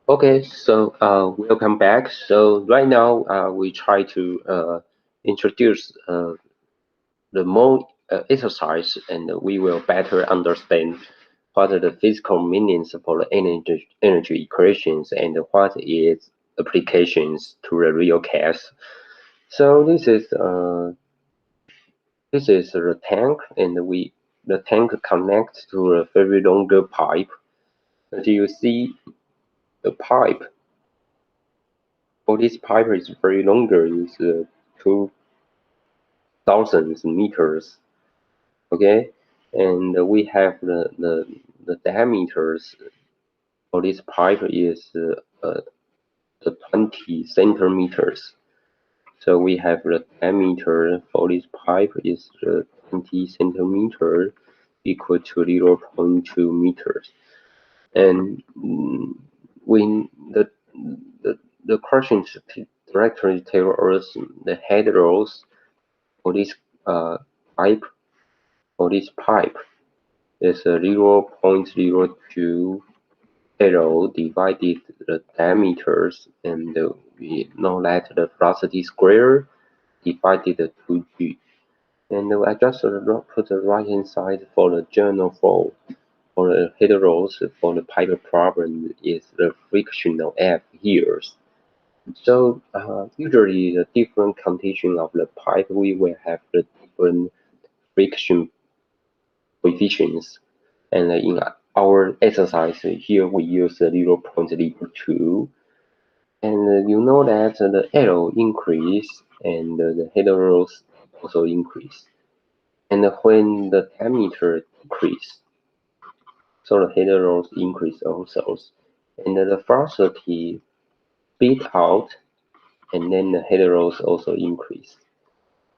Okay, so welcome back. So right now we try to introduce the more exercise, and we will better understand what are the physical meanings for the energy equations and what is applications to the real case. So this is the tank, and the tank connects to a very longer pipe. Do you see the pipe? For this pipe is very longer, is 2,000 meters. Okay, and we have the diameters for this pipe is the 20 centimeters. So we have the diameter for this pipe is 20 centimeter equal to 0.2 meters. And when the, the question directly tell us the head rolls for this uh, pipe is 0.020 divided the diameters, and we know that the velocity square divided 2g. And I just put the right hand side for the general flow. For the head rolls for the pipe problem is the frictional F here. So usually the different condition of the pipe we will have the different friction coefficients. And in our exercise here, we use 0.02. And you know that the L increase and the head rolls also increase. And when the diameter decrease, so the head rolls increase also. And the velocity speed out, and then the head rolls also increase.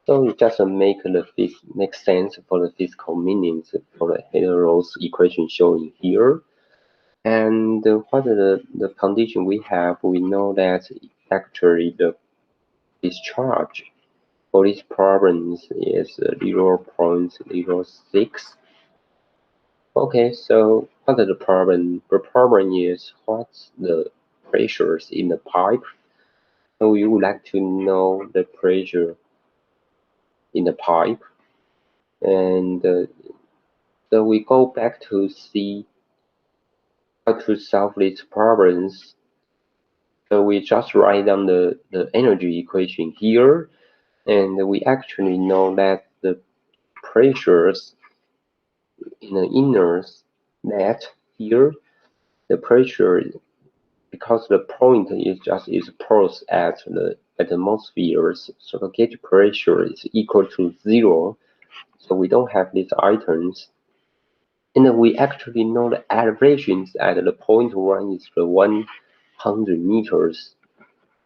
So it just make sense for the physical meanings for the head rolls equation shown here. And what the condition we have, we know that actually the discharge for these problems is 0.06. Okay, so what is the problem? The problem is what's the pressures in the pipe. So we would like to know the pressure in the pipe. And so we go back to see how to solve these problems. So we just write down the energy equation here, and we actually know that the pressures in the inner net here, the pressure, because the point is posed at the atmospheres, so the gauge pressure is equal to 0. So we don't have these items. And we actually know the elevations at the point 1 is the 100 meters.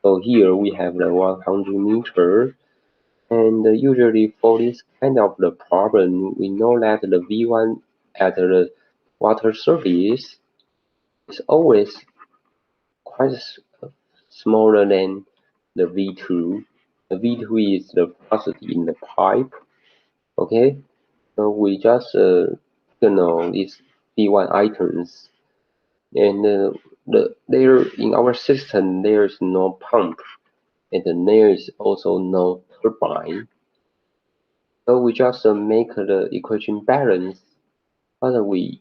So here we have the 100 meter. And usually for this kind of the problem, we know that the V1 at the water surface is always quite smaller than the V2. The V2 is the velocity in the pipe. Okay, so we just these V1 items, and there in our system there is no pump, and there is also no turbine. So we just make the equation balance. But we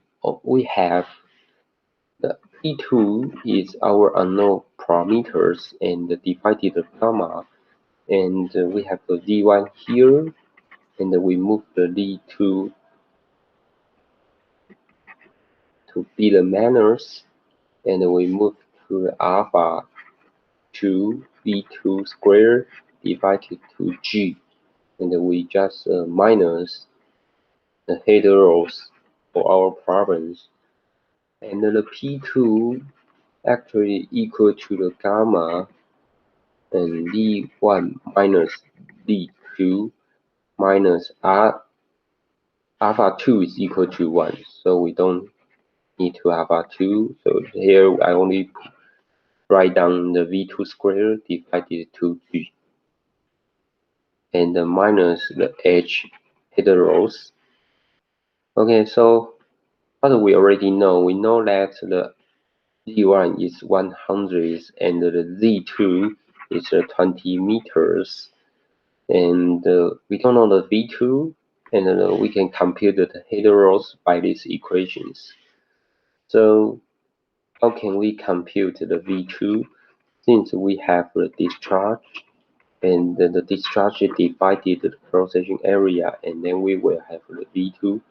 have the P2 is our unknown parameters and divided the gamma, and we have the V1 here, and we move the V2 to be the minus, and we move to the alpha 2 V2 squared divided to G, and we just minus the head rolls for our problems. And the P2 actually equal to the gamma and D1 minus D2 minus alpha 2 is equal to 1. So we don't need to alpha 2. So here I only write down the V2 squared divided to G, and minus the H head rolls. Okay, so But we already know, we know that the Z1 is 100 and the Z2 is 20 meters. And we don't know the V2, and we can compute the heteros by these equations. So how can we compute the V2? Since we have the discharge, and the discharge divided the cross-section area, and then we will have the V2.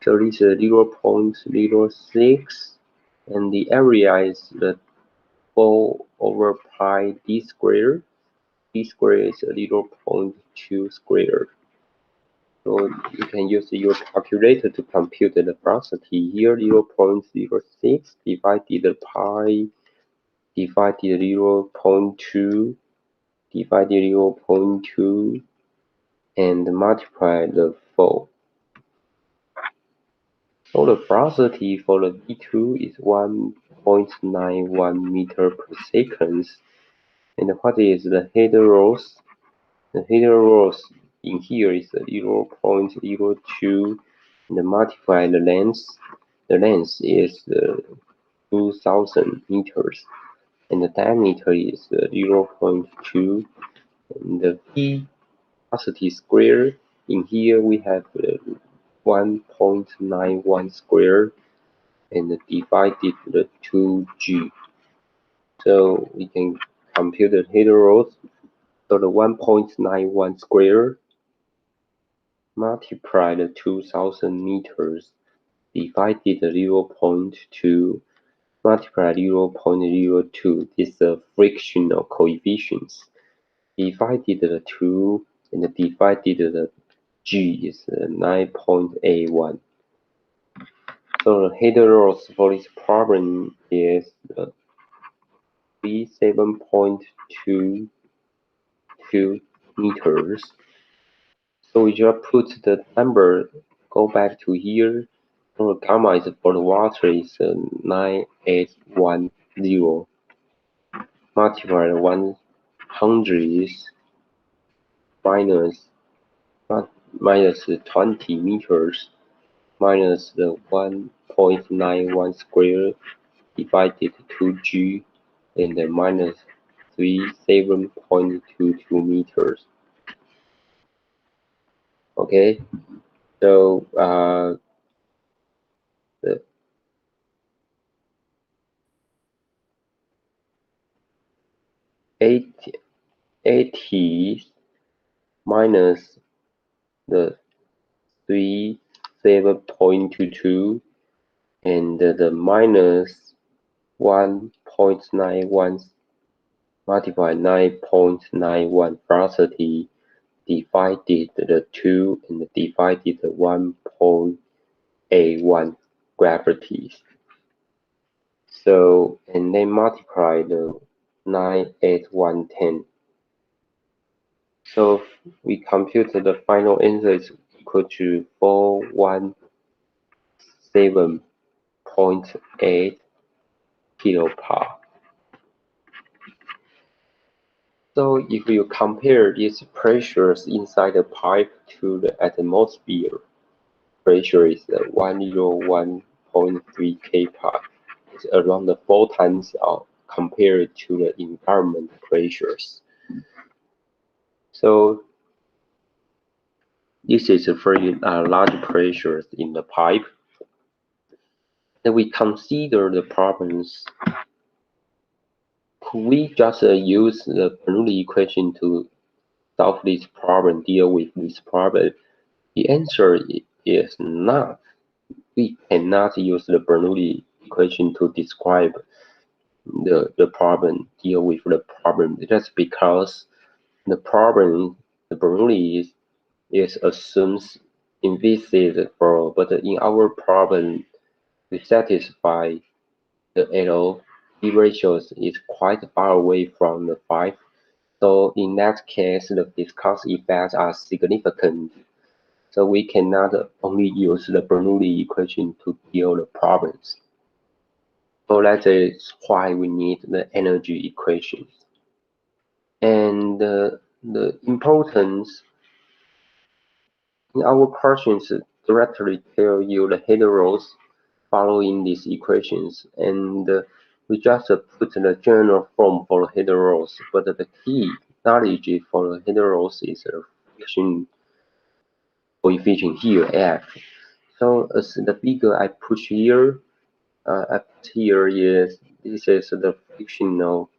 So this is 0.06, and the area is the 4 over pi d squared. D squared is 0.2 squared. So you can use your calculator to compute the velocity. Here 0.06 divided pi divided 0.2 divided 0.2 and multiply the 4. So the velocity for the V2 is 1.91 meter per second. And what is the heteros? The heteros in here is 0.02 and multiply the length. The length is 2000 meters and the diameter is 0.2 and the V velocity square in here we have 1.91 square and divided the 2g. So we can compute the heteros. So the 1.91 square multiply the 2000 meters divided the 0.2 multiply 0.02. This is the frictional coefficients. Divided the 2 and divided the g is 9.81. So the heteros for this problem is 37.22 meters. So we just put the number, go back to here. So the gamma is for the water is 9810 multiplied 100 minus minus 20 meters minus the 1.91 square divided 2g and then minus 37.22 meters. Okay, so the 80 minus the 37.22 and the minus 1.91 multiply 9.91 velocity divided the 2 and divided the 1.81 gravity. So and then multiply the 98110. So we compute the final answer is equal to 417.8 kilopar. So if you compare these pressures inside the pipe to the atmosphere, pressure is 101.3 kPa. It's around 4 times compared to the environment pressures. So this is a very large pressures in the pipe. Then we consider the problems. Could we just use the Bernoulli equation to solve this problem, deal with this problem? The answer is not. We cannot use the Bernoulli equation to describe the problem, deal with the problem, just because the problem, the Bernoulli is assumes invisible, but in our problem, we satisfy the L P ratios is quite far away from the 5. So in that case, the viscous effects are significant. So we cannot only use the Bernoulli equation to deal the problems. So that is why we need the energy equations. And the importance in our questions directly tell you the heteros. following these equations, and we just put the general form for heteros, but the key knowledge for the heteros is the friction coefficient here, F. So as the figure I push here, I put here is this is the frictional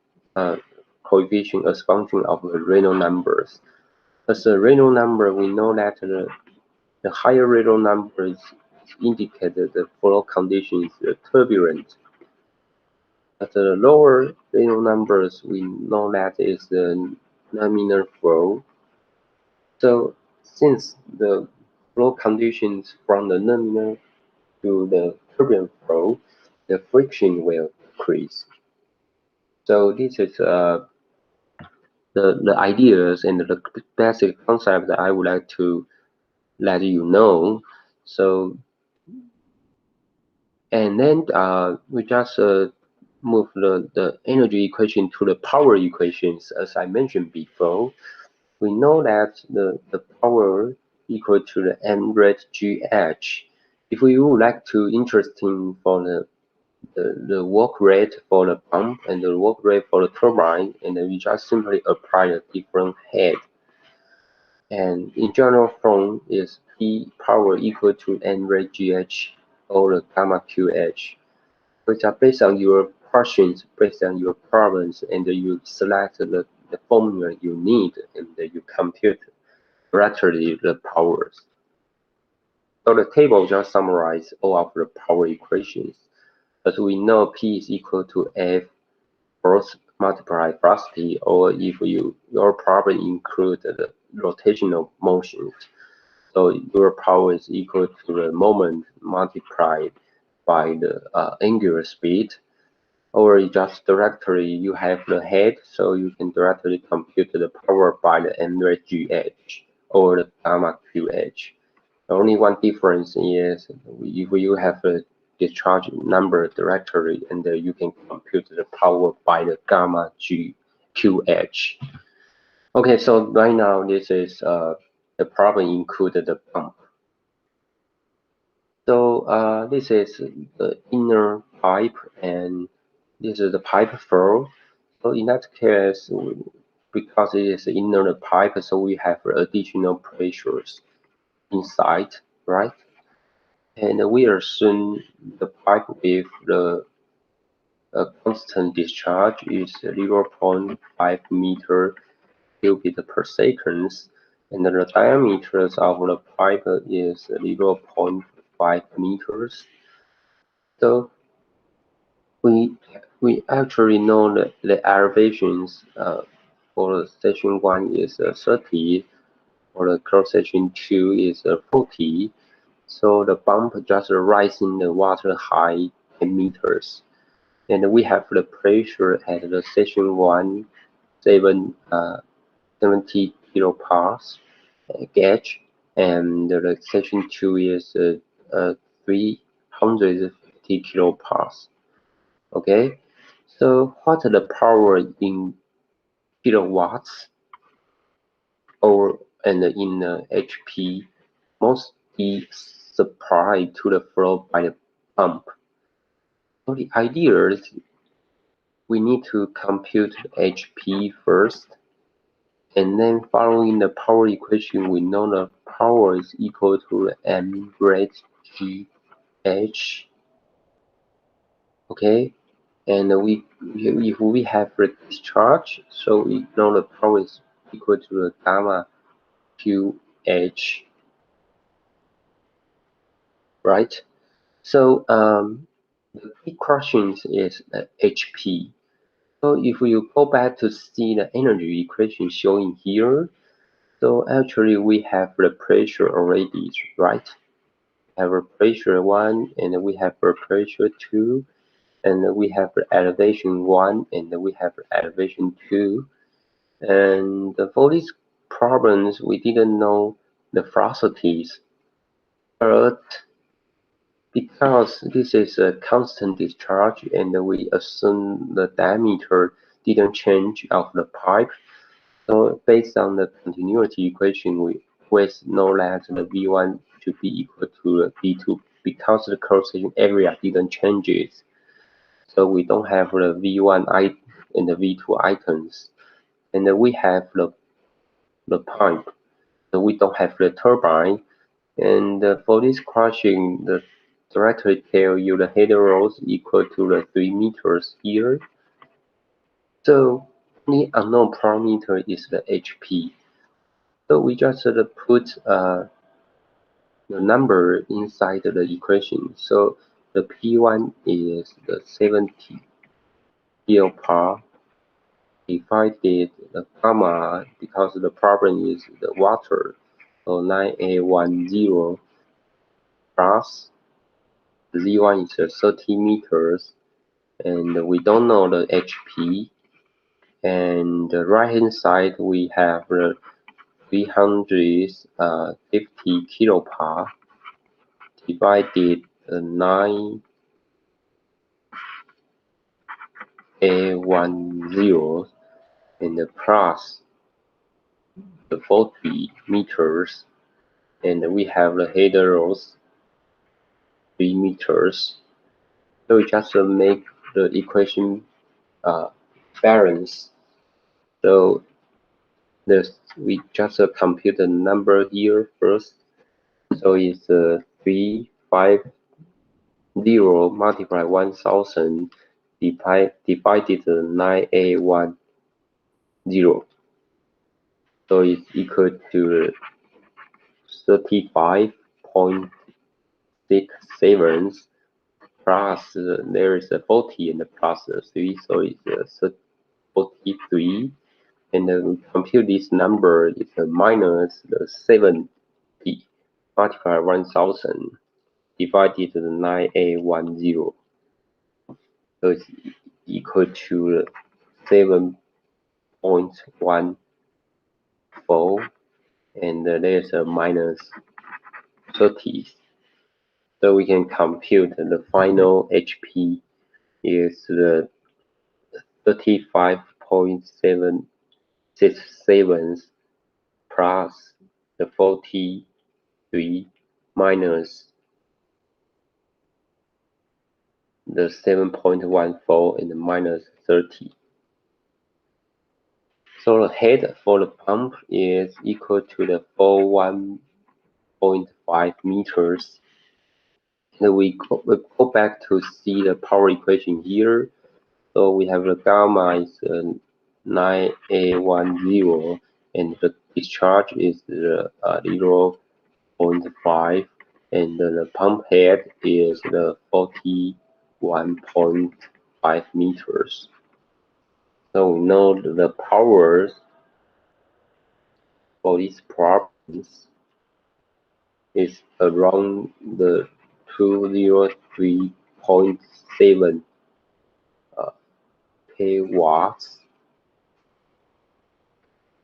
coefficient as function of the Reynolds numbers. As a Reynolds number, we know that the higher Reynolds numbers indicate the flow conditions are turbulent. At the lower Reynolds numbers, we know that is the laminar flow. So since the flow conditions from the laminar to the turbulent flow, the friction will decrease. So this is the ideas and the basic concept that I would like to let you know. So and then we just move the energy equation to the power equations. As I mentioned before, we know that the power equal to the m rate gh. If we would like to interesting for the work rate for the pump and the work rate for the turbine, and then we just simply apply a different head. And in general form is P power equal to n rate gh or the gamma qh, which are based on your questions, based on your problems, and you select the formula you need, and you compute directly the powers. So the table just summarizes all of the power equations. As we know, P is equal to F force multiply velocity, or if your problem includes the rotational motions, so your power is equal to the moment multiplied by the angular speed, or just directly you have the head, so you can directly compute the power by the m rate gh or the gamma qh. Only one difference is if you have a discharge number directly, and you can compute the power by the gamma qh. Okay, so right now this is the problem included the pump. So this is the inner pipe, and this is the pipe flow. So in that case, because it is inner pipe, so we have additional pressures inside, right? And we assume the pipe with the constant discharge is 0.5 meter cubic per second, and the diameter of the pipe is 0.5 meters. So we actually know that the elevations for section 1 is 30, for the cross section 2 is 40. So the bump just rising the water high 10 meters. And we have the pressure at the section 1, 70 kilopascals gauge, and the section 2 is 350 kilopascals. Okay, so what is the power in kilowatts or and in HP mostly supplied to the flow by the pump? So the idea is we need to compute HP first, and then following the power equation, we know the power is equal to m rate gh. Okay, and if we have the discharge, so we know the power is equal to the gamma qh, right? So the key question is HP. So if you go back to see the energy equation showing here, so actually we have the pressure already, right? We have a pressure 1, and we have a pressure 2, and we have the elevation 1, and we have the elevation 2. And for these problems, we didn't know the velocities, but because this is a constant discharge and we assume the diameter didn't change of the pipe, so based on the continuity equation, we always know that the V1 should be equal to the V2 because the cross-section area didn't change it. So we don't have the V1 and the V2 items. And we have the pipe. So we don't have the turbine. And for this question, the directly tell you the header loss equal to the 3 meters here. So the unknown parameter is the HP. So we just put the number inside the equation. So the P1 is the 70 kilopar divided the gamma because the problem is the water. So 9810 plus Z1 is 30 meters, and we don't know the HP. And the right hand side we have the 350 kilopar divided 9810 and plus the 40 meters, and we have the header loss 3 meters. So we just make the equation balance. So we just compute the number here first. So it's 350 multiplied 1000 divided 9810. So it's equal to 35.67 plus there is a 40 and plus 3, so it's 43. And then we compute this number is minus the 70 multiplied 1000 divided 9810. So it's equal to 7.14, and there's a minus 30. So we can compute the final HP is the 35.767 plus the 43 minus the 7.14 and minus 30. So the head for the pump is equal to the 41.5 meters. And we go back to see the power equation here. So we have the gamma is 9810 and the discharge is 0.5 and the pump head is the 41.5 meters. So we know the powers for these problems is around the 203.7 kilowatts.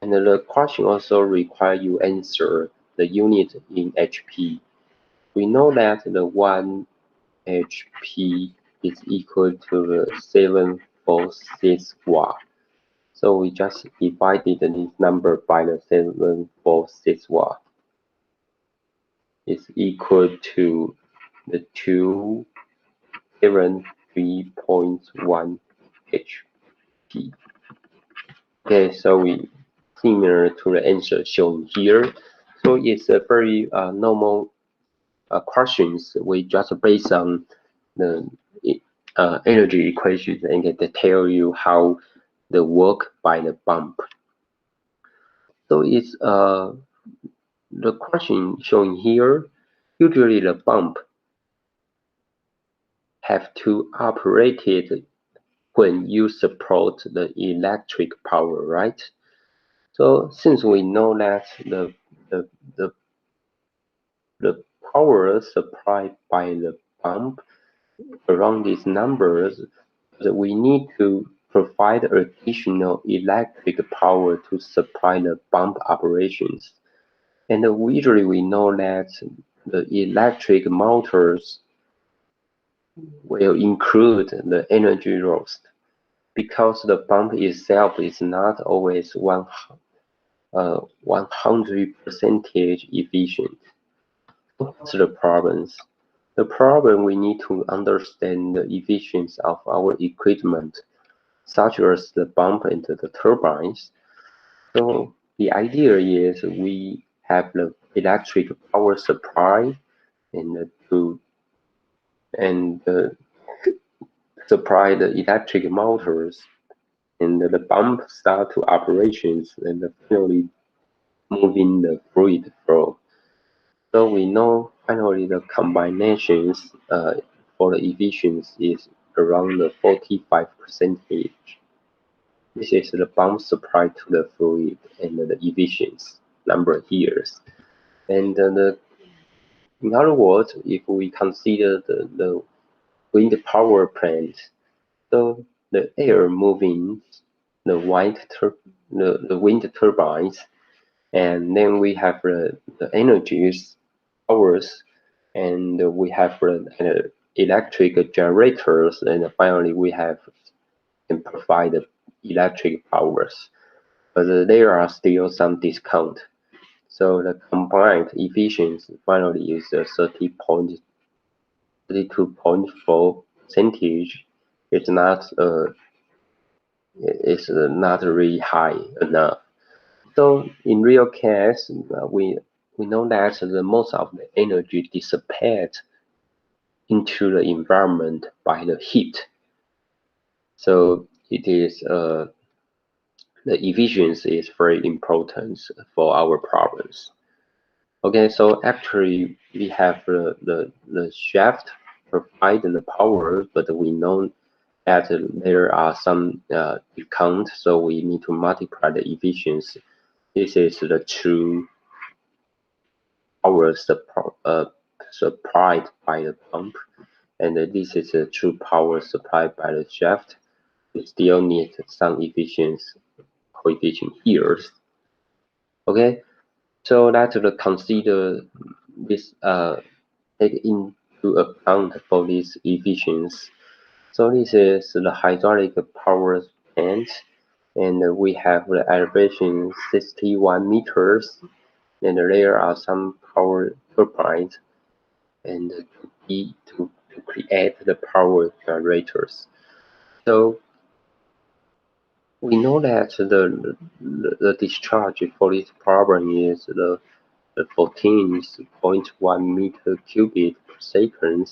And the question also requires you answer the unit in HP. We know that the 1 HP is equal to the 746 watt. So we just divided this number by the 746 watt. It's equal to the 273.1 HP. Okay, so we similar to the answer shown here. So it's a very normal questions. We just based on the energy equations and get to tell you how the work by the pump. So it's the question shown here. Usually the pump have to operate it when you support the electric power, right? So since we know that the power supplied by the pump around these numbers, we need to provide additional electric power to supply the pump operations. And usually we know that the electric motors will include the energy loss because the pump itself is not always 100% efficient. What's the problems? The problem we need to understand the efficiency of our equipment, such as the pump and the turbines. So the idea is we have the electric power supply and to and supply the electric motors and the pump start to operations and finally moving the fluid flow. So we know finally the combinations for the efficiency is around the 45 percentage. This is the pump supply to the fluid and the efficiency number here. And in other words, if we consider the wind power plant, so the air moving the wind turbines, and then we have the energies powers, and we have electric generators, and finally we have can provide the electric powers. But there are still some discount. So the combined efficiency finally is 32.4 percentage. It's not not really high enough. So in real case, we know that the most of the energy dissipates into the environment by the heat. So it is the efficiency is very important for our problems. Okay, so actually we have the shaft provide the power, but we know that there are some discount, so we need to multiply the efficiency. This is the true power supplied by the pump, and this is the true power supplied by the shaft. We still need some efficiency coefficient here. Okay, so let's consider this take into account for this efficiency. So this is the hydraulic power plant, and we have the elevation 61 meters, and there are some power turbines, and to create the power generators. So we know that the discharge for this problem is the 14.1 meter cubic per second,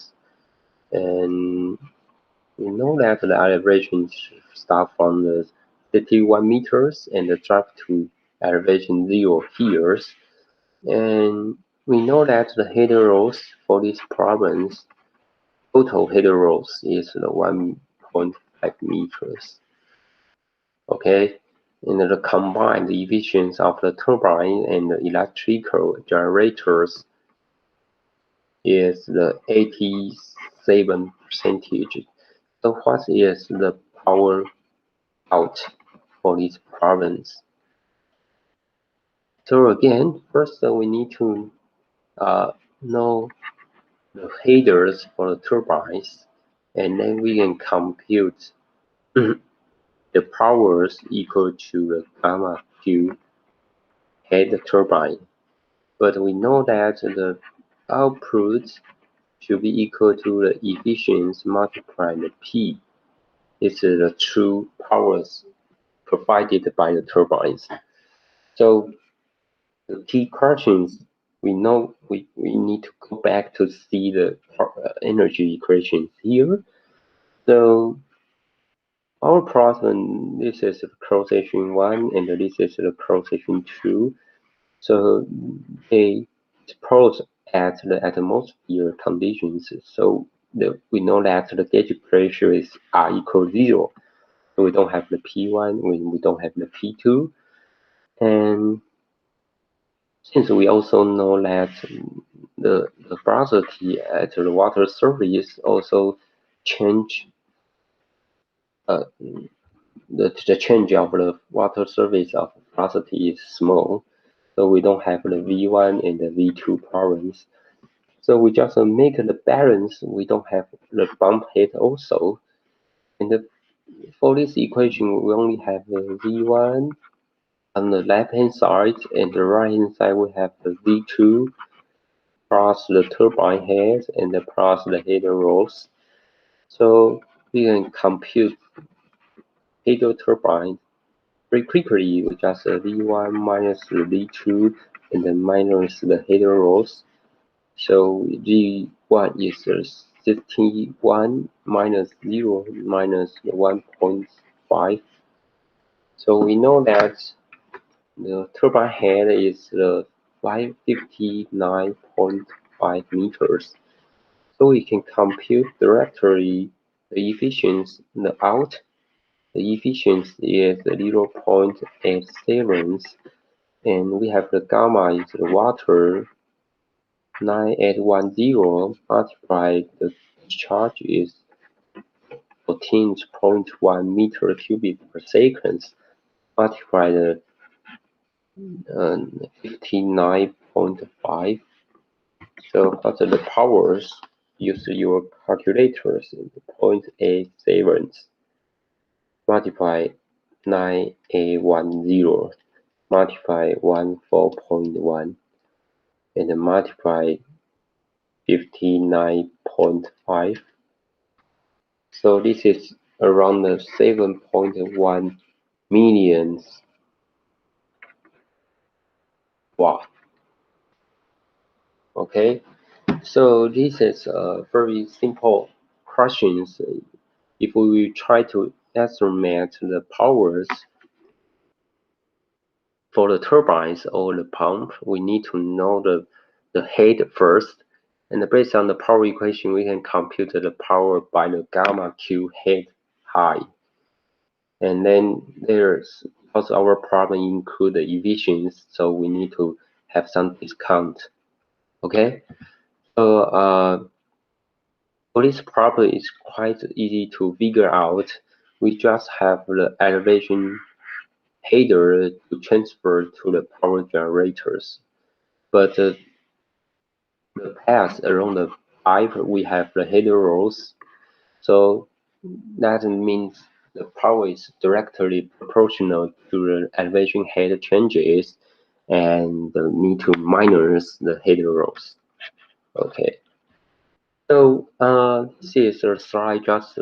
and we know that the elevation start from the 51 meters and drop to elevation 0 here. And we know that the header loss for these problems, total header loss is the 1.5 meters. Okay, and the combined efficiency of the turbine and the electrical generators is the 87 percentage. So what is the power out for these problems? So again, first we need to know the headers for the turbines, and then we can compute the powers equal to the gamma Q head turbine. But we know that the output should be equal to the efficiency multiplied by P. This is the true powers provided by the turbines. So the key questions we know we need to go back to see the energy equations here. So our problem, this is the cross section 1 and this is the cross section 2. So they suppose at the atmosphere conditions. So we know that the gauge pressure is R equals 0. So we don't have the P1, we don't have the P2. And since we also know that the velocity at the water surface also change the change of the water surface of velocity is small, so we don't have the V1 and the V2 problems. So we just make the balance. We don't have the bump head also, and for this equation we only have the V1 on the left hand side, and the right hand side we have the V2. plus the turbine head and plus the header rolls. So we can compute header turbine very quickly with just V1 minus the V2 and then minus the header rolls. So G1 is 61 minus 0 minus 1.5. So we know that the turbine head is 559.5 meters. So we can compute directly the efficiency, the out. The efficiency is 0.87, and we have the gamma is the water 9810 multiplied the discharge is 14.1 meter cubic per second multiplied 59.5. So after the powers, use your calculators. 0.87 multiply 9810 multiply 14.1 and multiply 59.5. So this is around 7.1 million watt. Okay, so this is a very simple questions. If we try to estimate the powers for the turbines or the pump, we need to know the head first. And based on the power equation, we can compute the power by the gamma Q head height. And then there's also our problem include the emissions, so we need to have some discount. Okay, so for this problem is quite easy to figure out. We just have the elevation header to transfer to the power generators, but the path around the pipe we have the header rolls, so that means the power is directly proportional to the elevation head changes and need to minus the header rolls. Okay, so this is a slide just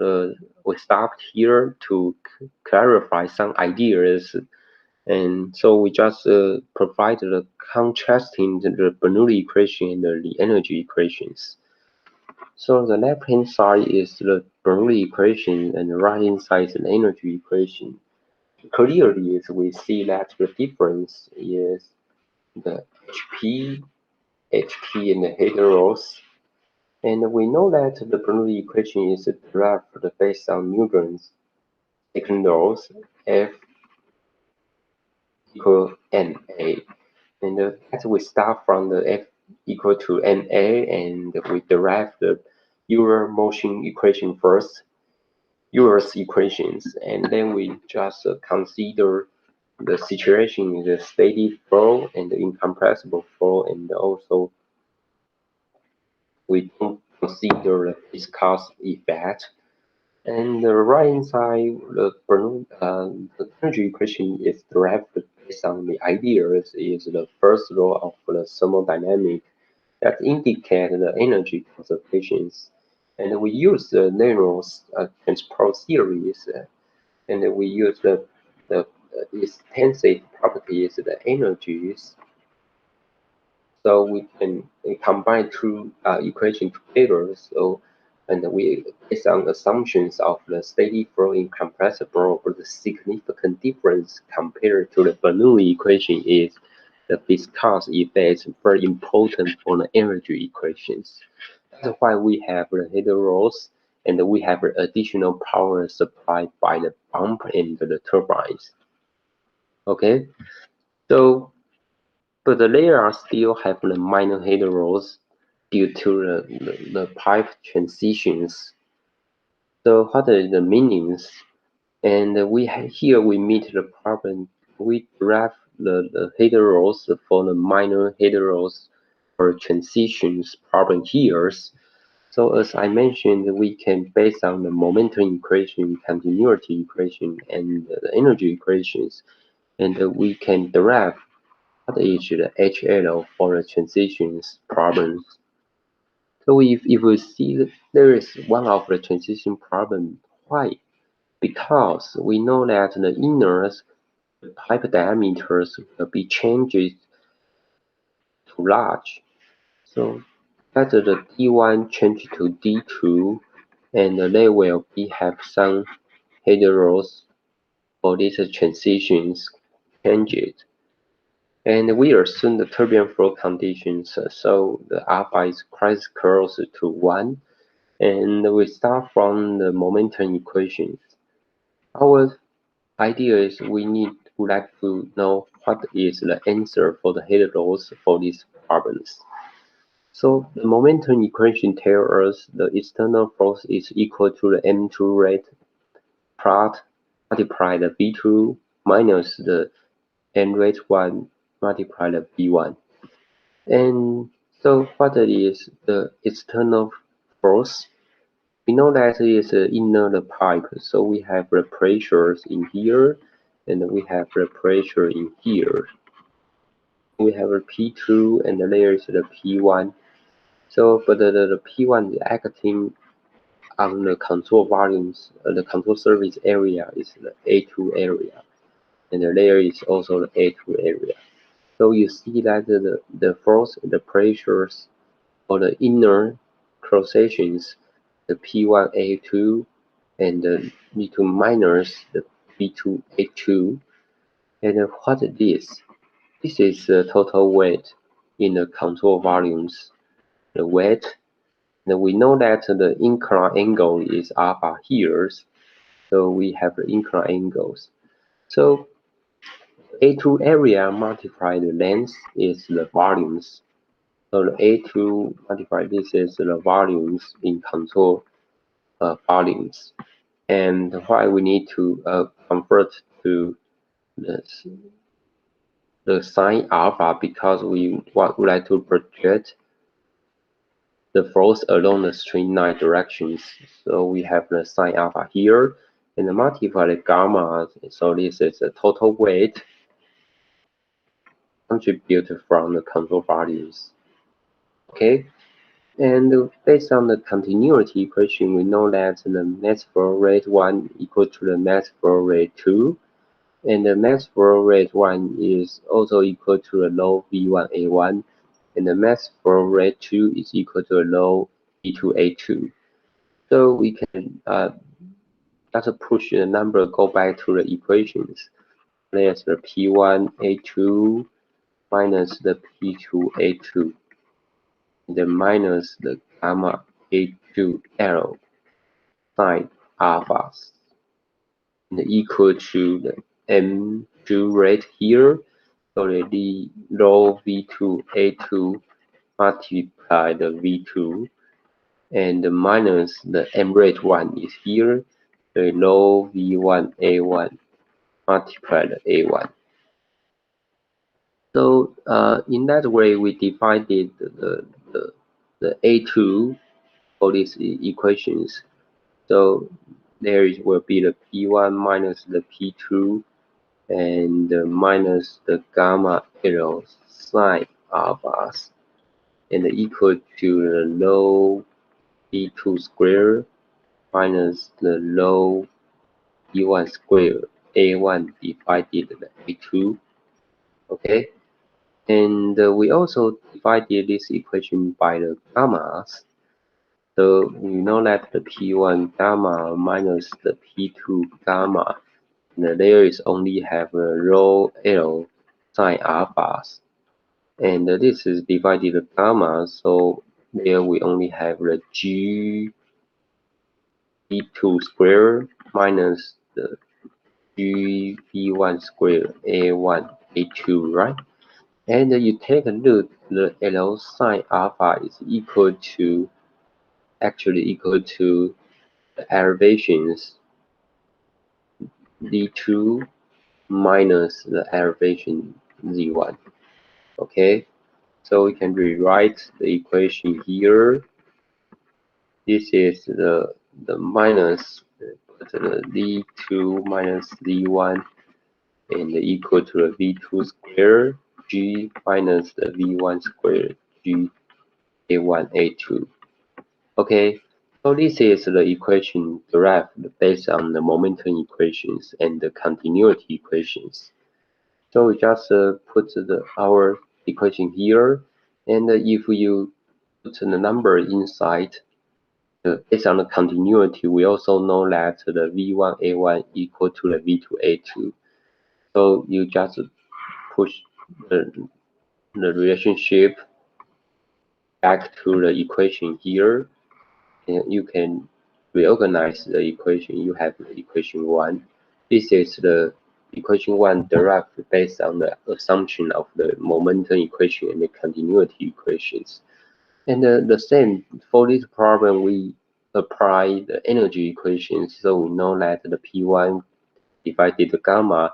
we stopped here to clarify some ideas, and so we just provided the contrasting the Bernoulli equation and the energy equations. So the left hand side is the Bernoulli equation and the right hand side is the energy equation. Clearly, as we see that the difference is the HP, HT, and the header rolls. And we know that the Bernoulli equation is derived based on Newton's second laws, F equal NA. And as we start from the F equal to NA and we derive the Euler motion equation first, Euler's equations, and then we just consider the situation in the steady flow and the incompressible flow, and also we don't consider the viscous effect. And the right hand side, the energy equation is derived based on the ideas is the first law of the thermodynamics that indicate the energy conservations. And we use the Lennon's transport series, and we use the extensive properties, the energies. So we can combine two equations together. So, and we based on assumptions of the steady flow incompressible, but the significant difference compared to the Bernoulli equation is the viscous effect is very important for the energy equations. That's why we have the header rolls and we have additional power supplied by the pump and the turbines. Okay, so but the layer still have the minor header rolls due to the pipe transitions. So what are the meanings? And here we meet the problem. We graph the header rolls for the minor header rolls or transitions problem here. So as I mentioned, we can based on the momentum equation, continuity equation, and the energy equations, and we can derive what is the HL for the transitions problems. So if we see that there is one of the transition problem, why? Because we know that the inner pipe diameters will be changed to large. So let the D1 change to D2, and they will have some heteros for these transitions changes. And we assume the turbulent flow conditions, so the alpha is quite close to 1, and we start from the momentum equations. Our idea is would like to know what is the answer for the heteros for these problems. So the momentum equation tells us the external force is equal to the M2 rate plot multiply the V2 minus the N rate 1 multiply the V1. And so what is the external force? We know that it is inner the pipe, so we have the pressures in here, and we have the pressure in here. We have a P2, and there is the P1. So, but the P1 is acting on the control volumes, the control surface area is the A2 area, and there is also the A2 area. So you see that the force, the pressures for the inner cross sections, the P1A2 and the V2 minus the V2A2. And what is this? This is the total weight in the control volumes, the weight. And we know that the incline angle is alpha here, so we have the incline angles. So A2 area multiplied the length is the volumes. So the A2 multiplied this is the volumes in control volumes. And why we need to convert to the, the sine alpha, because we would like to project the force along the straight line directions. So we have the sine alpha here, and multiply the gamma. So this is the total weight contributed from the control values. Okay, and based on the continuity equation, we know that the mass flow rate 1 equal to the mass flow rate 2, and the mass flow rate 1 is also equal to the low V1A1, and the mass flow rate 2 is equal to the low V2A2. So we can just push the number, go back to the equations. There's the P1A2 minus the P2A2, then minus the gamma A2L sine alpha, and equal to the M2 rate here. So the low V2A2 multiply the V2, and minus the M rate 1 is here. The low V1A1 multiply the A1. So in that way, we divided the A2 for these equations. So there will be the P1 minus the P2 and minus the gamma L sine alphas, and equal to the low P2 square minus the low P1 square A1 divided the A2. Okay, and we also divided this equation by the gammas. So we know that the P1 gamma minus the P2 gamma, and there is only have a rho L sine alphas, and this is divided the gamma, so there we only have the G P2 square minus the G P1 square A1 A2, right? And you take a look, the L sine alpha is equal to, actually equal to the elevations D2 minus the elevation Z1. Okay, so we can rewrite the equation here. This is the minus the D2 minus Z1 and equal to the V2 square G minus the V1 square G A1 A2. Okay, so this is the equation derived based on the momentum equations and the continuity equations. So we just put our equation here, and if you put the number inside, based on the continuity, we also know that the V1A1 equal to the V2A2. So you just push the relationship back to the equation here, and you can reorganize the equation. You have the equation 1. This is the equation 1 derived based on the assumption of the momentum equation and the continuity equations. And the same for this problem, we apply the energy equations. So we know that the P1 divided the gamma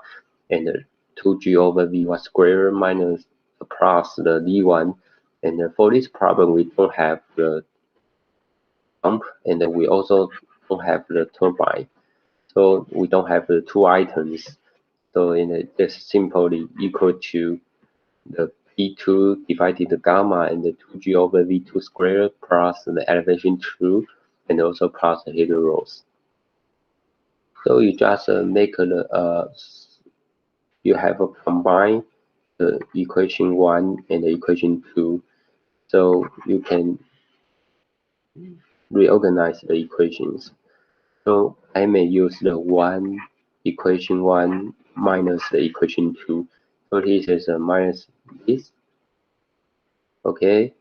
and the 2g over V1 squared minus plus the V1. And for this problem, we don't have the pump, and then we also don't have the turbine. So we don't have the two items. So this simply equal to the V2 divided the gamma and the 2g over V2 squared plus the elevation 2 and also plus the header rows. So you just make the you have a combine the equation 1 and the equation 2. So you can reorganize the equations. So I may use the equation 1 minus the equation 2. So this is a minus this, okay?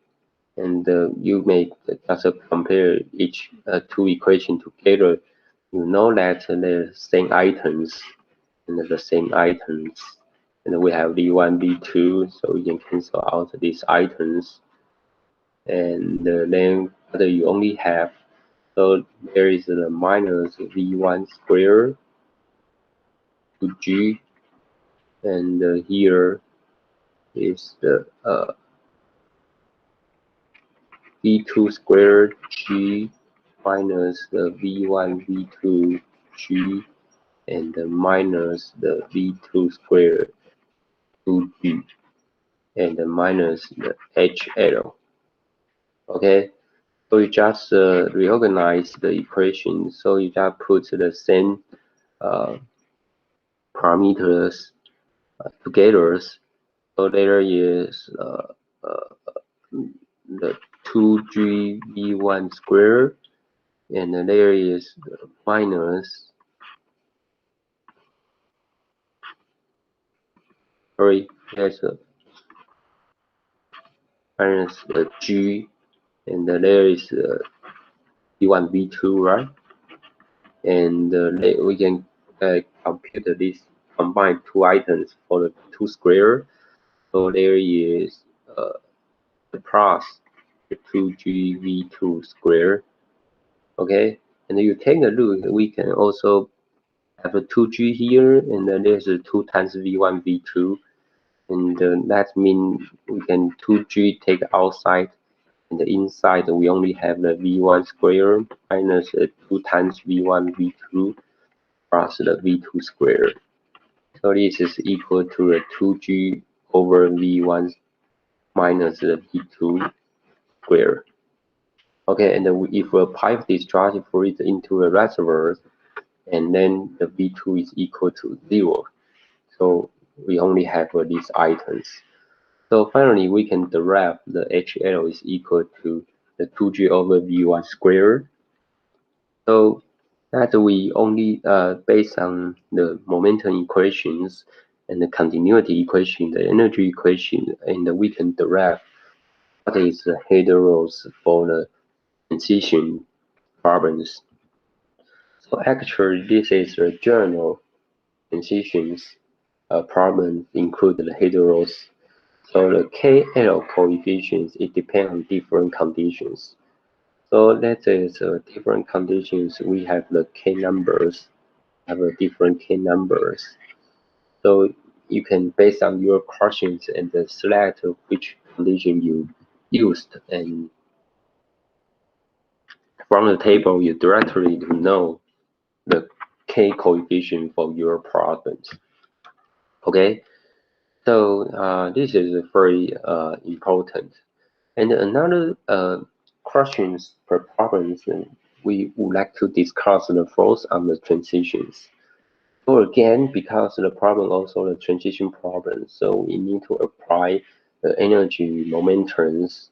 And you may just compare each two equations together. You know that they're same items and the same items. And we have V1, V2, so we can cancel out these items. And then you only have, so there is the minus V1 squared 2G, and here is the V2 squared G minus the V1 V2 G and minus the V2 squared 2G and minus the HL. Okay, so you just reorganize the equation. So you just put the same uh, parameters together. So there is the 2G V1 squared, and there is minus, sorry, there's a minus the G, and there is V1 V2, right? And we can compute this combine two items for the two square. So there is the plus the 2G V2 square. Okay, and you take a look, we can also have a 2G here, and then there's a 2 times V1 V2, and that means we can 2G take outside, and the inside we only have the V1 squared minus 2 times V1 V2 plus the V2 squared. So this is equal to the 2G over V1 minus the V2 squared. Okay, and if we apply this charge for it into the reservoir, and then the V2 is equal to 0. So we only have these items. So finally, we can derive the HL is equal to the 2G over V1 squared. So that we only based on the momentum equations and the continuity equation, the energy equation, and we can derive what is the header rows for the transition problems. So actually, this is the general transitions problem include the header rows. So the KL coefficients, it depends on different conditions. So that is different conditions. We have the K numbers, have a different K numbers. So you can, based on your questions, and select which condition you used, and from the table you directly know the K coefficient for your problems. Okay, so this is very important. And another questions per problems, we would like to discuss the force on the transitions. So again, because the problem also the transition problem, so we need to apply the energy momentums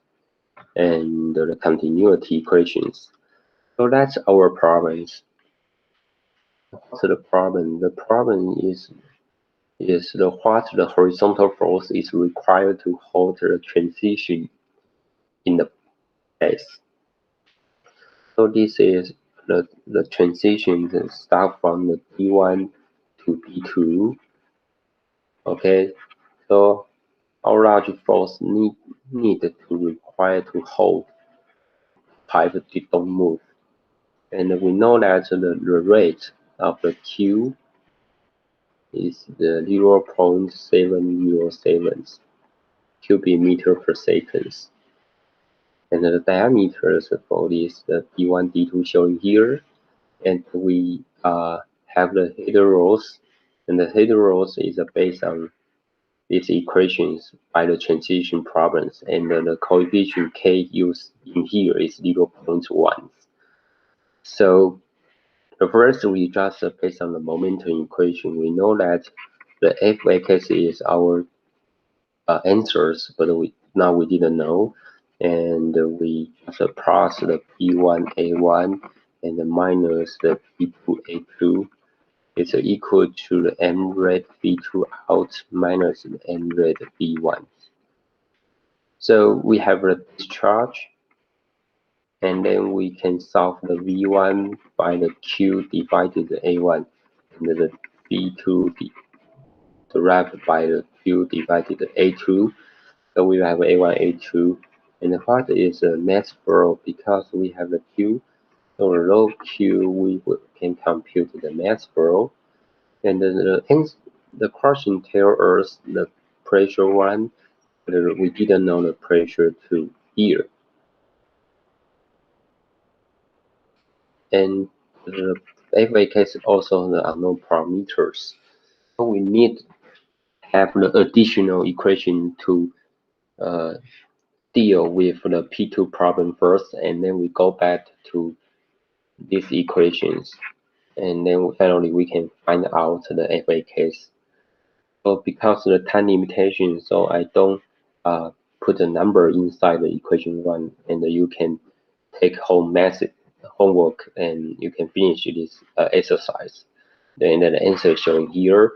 and the continuity equations. So that's our problems. What's the problem? The problem is the what the horizontal force is required to hold the transition in the place. So this is the transition that start from the B1 to B2. Okay, so our large force need to require to hold pipe don't move. And we know that the rate of the Q is the 0.707 cubic meter per second. And the diameters for this the D1, D2 shown here. And we have the heteros, and the heteros is based on these equations by the transition problems, and the coefficient k used in here is 0.1. So the first we just based on the momentum equation, we know that the f(x) is our answers, but we didn't know, and we just plus the p1a1 and the minus the p2a2 is equal to the m rad v2 out minus the m rad v1. So we have the discharge, and then we can solve the v1 by the q divided the a1, and the v2 derived by the q divided the a2. So we have a1, a2, and what is the mass flow? Because we have the q, so rho q we can compute the mass flow, and the question tells us the pressure one, but we didn't know the pressure two here. And the FAK is also the unknown parameters. So we need to have the additional equation to deal with the P2 problem first, and then we go back to these equations, and then finally we can find out the FAKs. So because of the time limitation, so I don't put a number inside the equation one, and you can take home math homework and you can finish this exercise. Then the answer is shown here.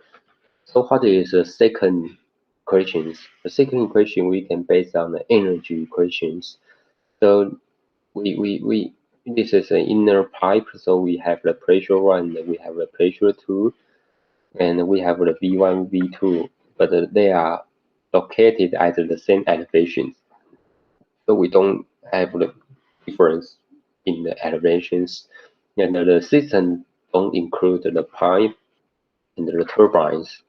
So what is the second equation? The second equation we can base on the energy equations. So we this is an inner pipe, so we have the pressure one, we have the pressure two, and we have the V1, V2, but they are located at the same elevation, so we don't have the difference in the elevations, and the system don't include the pipe and the turbines,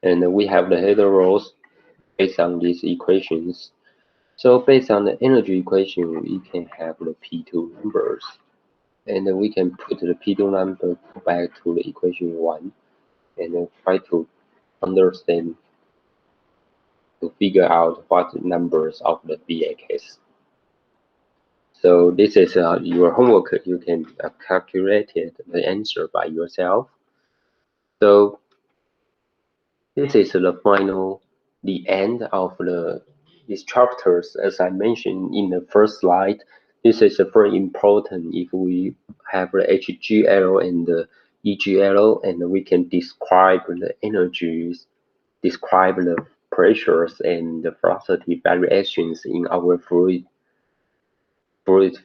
and we have the heteros based on these equations. So based on the energy equation, we can have the P2 numbers, and we can put the P2 number back to the equation 1 and try to understand to figure out what numbers of the BAKs. So this is your homework. You can calculate the answer by yourself. So this is the end of these chapters. As I mentioned in the first slide, this is very important if we have the HGL and the EGL, and we can describe the energies, describe the pressures and the velocity variations in our fluid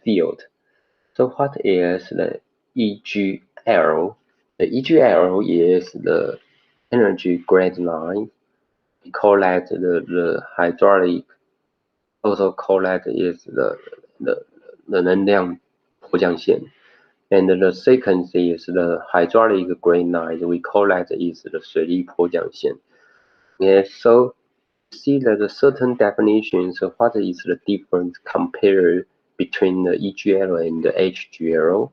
field. So what is the EGL? The EGL is the energy gradeline. We call that the hydraulic, also call that is the 能量迫降线. And the second is the hydraulic gradeline. We call that is the 水力迫降线. Yeah, so see that the certain definitions of what is the difference compared between the EGL and the HGL.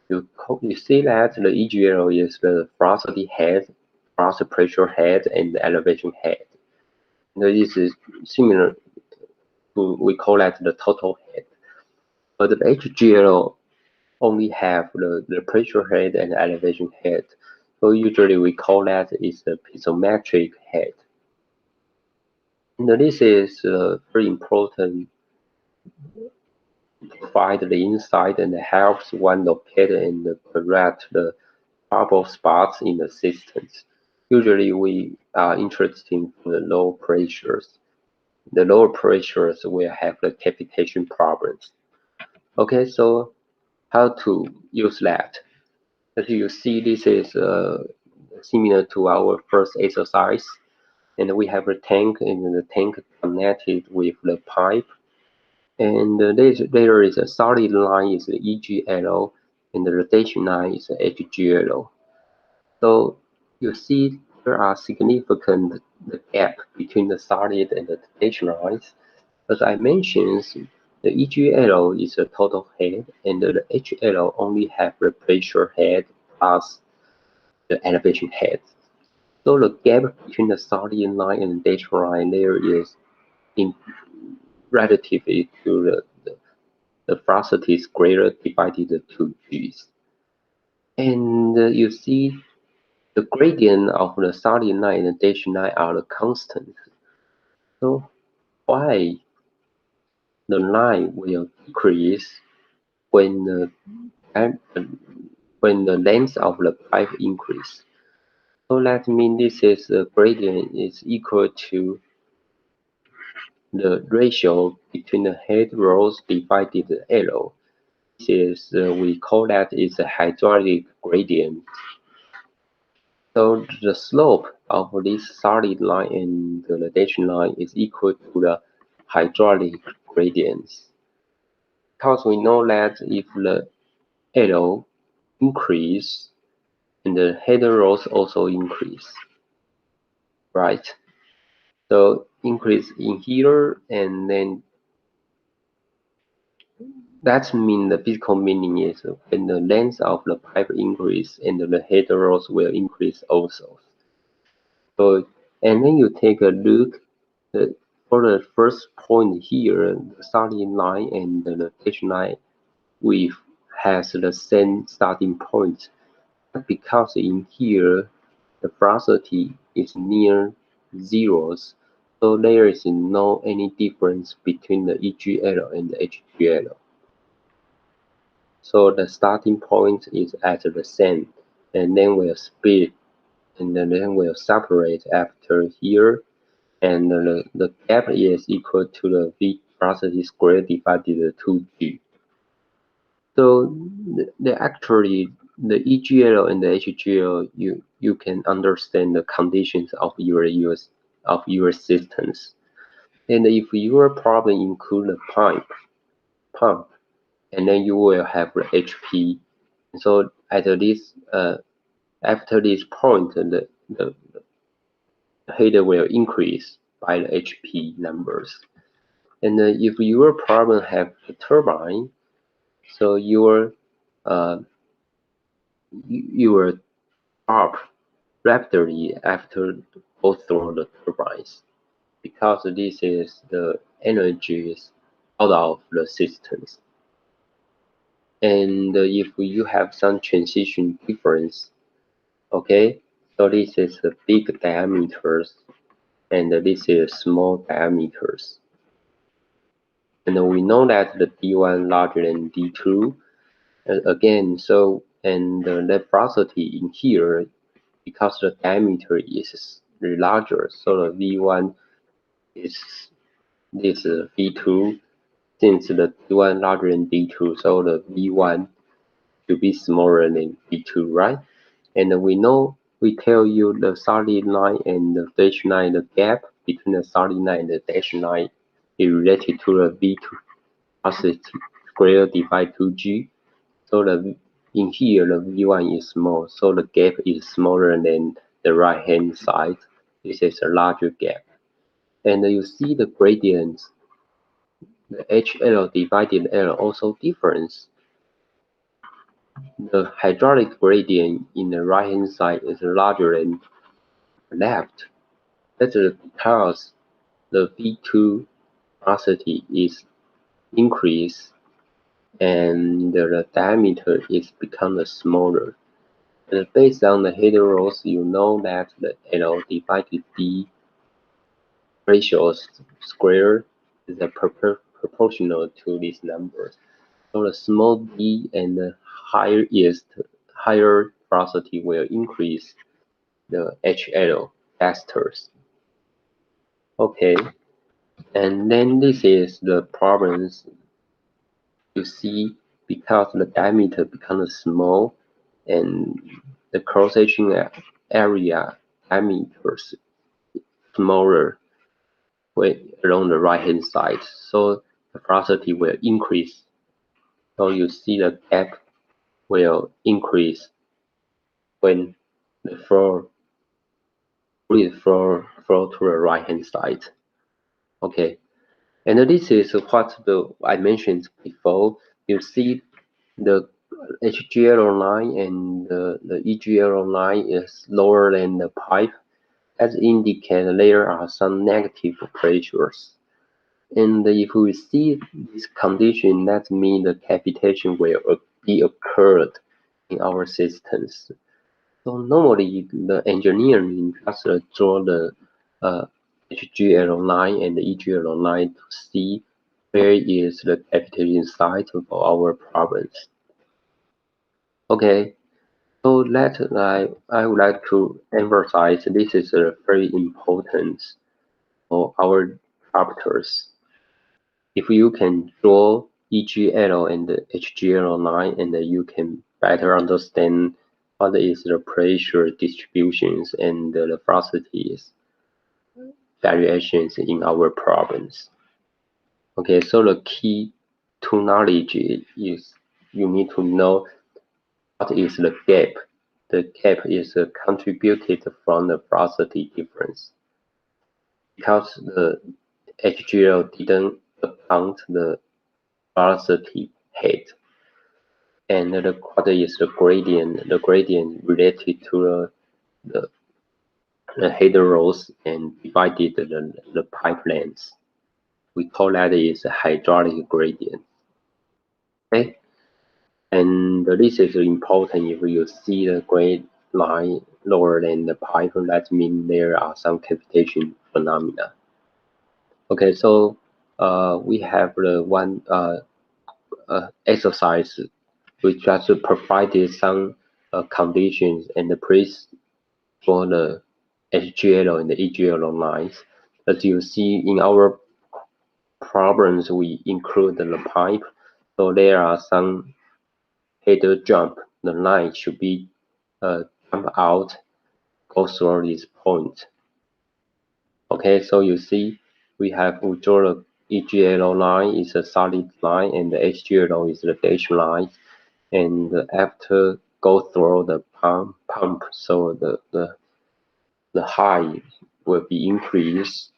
You see that the EGL is the velocity head, velocity pressure head, and the elevation head. Now this is similar to, we call that the total head. But the HGL only have the pressure head and elevation head. So usually we call that is the piezometric head. And this is very important to provide the insight and helps one locate and correct the trouble spots in the systems. Usually we are interested in the low pressures. The lower pressures will have the cavitation problems. Okay, so how to use that? As you see, this is similar to our first exercise, and we have a tank, and the tank connected with the pipe, and there is a solid line is the EGL, and the rotation line is the HGL. So you see there are significant the gap between the solid and the rotation lines. As I mentioned, the EGL is a total head, and the HL only have the pressure head plus the elevation head. So the gap between the solid line and the dash line there is in relatively to the velocity is greater divided to 2g's. And you see the gradient of the solid line and the dash line are the constant. So why the line will decrease when the when the length of the pipe increase? So that means this is the gradient is equal to the ratio between the head rows divided L. This is we call that is a hydraulic gradient. So the slope of this solid line and the dashed line is equal to the hydraulic gradients. Because we know that if the L increase and the head rows also increase, right? So increase in here, and then that means the physical meaning is when the length of the pipe increase and the head rows will increase also. So and then you take a look for the first point here, the starting line and the dash line with has the same starting point. Because in here the velocity is near zeros, so there is no any difference between the EGL and the HGL. So the starting point is at the same, and then we'll split, and then we'll separate after here, and the gap is equal to the V velocity squared divided 2g. So actually the EGL and the HGL you can understand the conditions of your systems. And if your problem include the pump, and then you will have the HP. So at this after this point, the header will increase by the HP numbers. And if your problem have a turbine, so you will drop rapidly after go through the turbines, because this is the energy is out of the systems. And if you have some transition difference, okay, so this is the big diameters, and this is small diameters. And we know that the D1 larger than D2. Again, so and the velocity in here, because the diameter is larger, so the V1 is this V2. Since the D1 larger than D2, so the V1 should be smaller than V2, right? And we tell you the solid line and the dash line, the gap between the solid line and the dash line is related to the V2 velocity squared divided 2g. So in here the V1 is small, so the gap is smaller than the right hand side. This is a larger gap. And you see the gradients, the HL divided L also difference. The hydraulic gradient in the right hand side is larger than left. That's because the V2 velocity is increased, and the diameter is become smaller. And based on the header rows, you know that the L divided D ratio square is proportional to these numbers. So the small d and the higher velocity will increase the HL faster. Okay, and then this is the problems you see because the diameter becomes small and the cross-section area diameters smaller along the right hand side, so the velocity will increase. So you see the gap will increase when the fluid flow to the right hand side. Okay, and this is what I mentioned before. You see the HGL line and the EGL line is lower than the pipe, as indicate there are some negative pressures. And if we see this condition, that means the cavitation will be occurred in our systems. So normally the engineering just draw the HGL line and the EGL line to see where is the cavitation site for our problems. Okay, so I would like to emphasize this is very important for our chapters. If you can draw EGL and HGL line, and you can better understand what is the pressure distributions and the velocities variations in our problems. Okay, so the key to knowledge is you need to know what is the gap. The gap is contributed from the velocity difference. Because the HGL didn't account the velocity head, and the what is the gradient related to the header rows and divided the pipe length. We call that is a hydraulic gradient. Okay, and this is important. If you see the grade line lower than the pipe, that means there are some cavitation phenomena. Okay, so we have the one exercise which just provided some conditions and the place for the HGL and the EGL lines. As you see in our problems, we include the pipe, so there are some header jump. The line should be jump out, go through this point. Okay, so you see we draw the EGL line is a solid line and the HGL is the dashed line, and after go through the pump, so the height will be increased,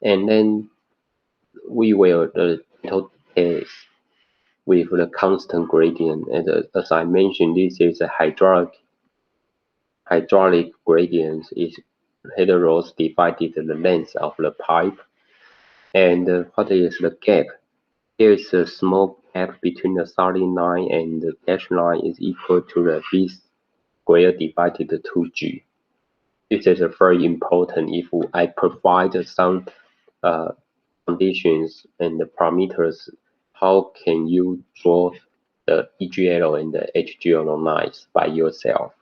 and then we will the total case with the constant gradient. And as I mentioned, this is a hydraulic gradient. Is header rows divided the length of the pipe, and what is the gap? Here is a small gap between the solid line and the dashed line is equal to the b squared divided 2g. This is very important. If I provide some conditions and the parameters, how can you draw the EGL and the HGL lines by yourself?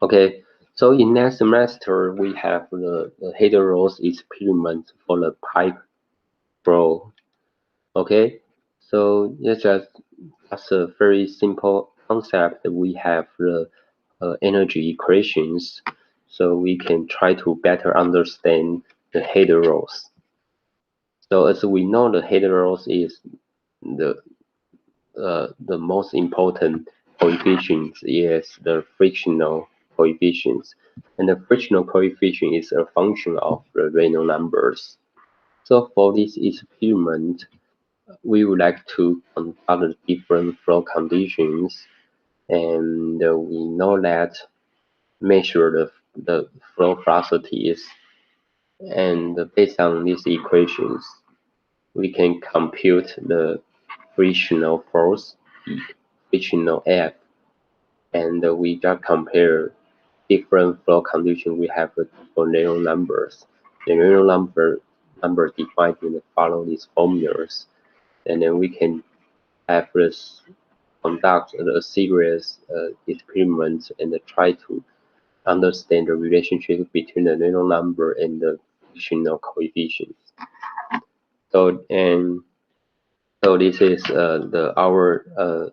Okay, so in next semester we have the header rows experiment for the pipe flow. Okay, so it's just a very simple concept. We have the energy equations, so we can try to better understand the header rows. So as we know, the header rows is the most important coefficient is the frictional coefficient, and the frictional coefficient is a function of the Reynolds numbers. So for this experiment, we would like to conduct different flow conditions, and we know that measure the flow velocities, and based on these equations, we can compute the frictional force, E, frictional F, and we just compare different flow conditions we have for real numbers. The real number defined in the following these formulas, and then we can have this conduct a series experiments and try to understand the relationship between the real number and the frictional coefficients. So this is our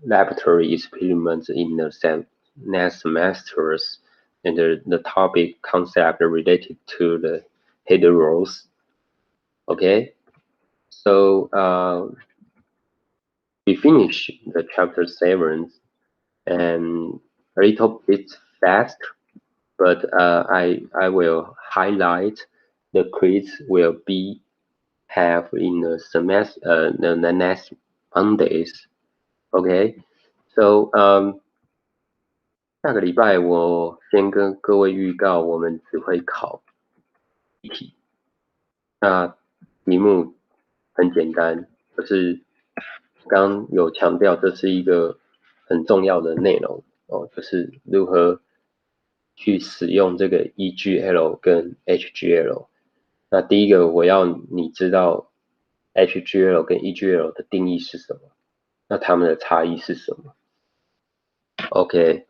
laboratory experiments in the next semesters, and the topic concept related to the heteros. Okay, so we finish the chapter 7 and a little bit fast, but I will highlight the quiz will be have in the semester the next Mondays. OK， so 下个礼拜我先跟各位预告，我们只会考一题。那题目很简单，就是刚有强调，这是一个很重要的内容哦，就是如何去使用这个 EGL 跟 HGL。那第一个我要你知道 HGL 跟 EGL 的定义是什么，那它们的差异是什么 ？OK。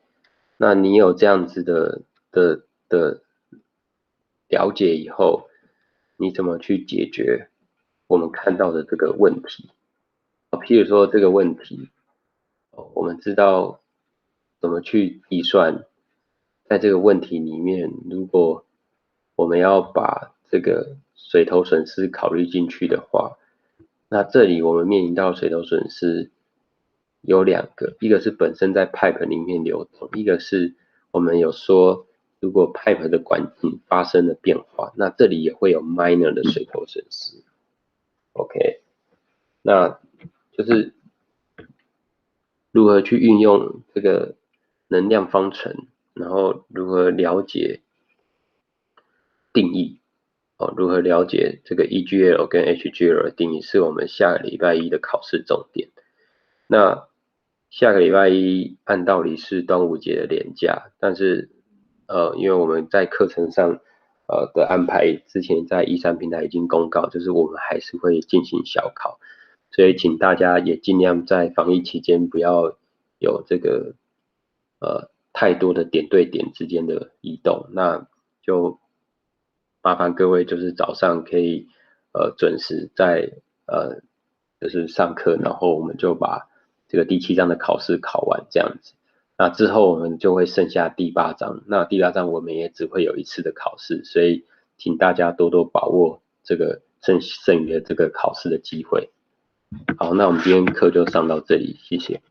那你有这样子的了解以后，你怎么去解决我们看到的这个问题？譬如说这个问题，我们知道怎么去计算，在这个问题里面，如果我们要把这个水头损失考虑进去的话，那这里我们面临到水头损失有两个，一个是本身在 pipe 里面流动，一个是我们有说，如果 pipe 的管径发生了变化，那这里也会有 minor 的水头损失。OK， 那就是如何去运用这个能量方程，然后如何了解定义，如何了解这个 EGL 跟 HGL 的定义，是我们下个礼拜一的考试重点。那下个礼拜一按道理是端午节的连假，但是因为我们在课程上的安排之前在13平台已经公告，就是我们还是会进行小考，所以请大家也尽量在防疫期间不要有这个太多的点对点之间的移动，那就麻烦各位就是早上可以准时在就是上课，然后我们就把这个第7章的考试考完这样子。那之后我们就会剩下第8章，那第8章我们也只会有一次的考试，所以请大家多多把握这个剩余的这个考试的机会。好，那我们今天课就上到这里，谢谢。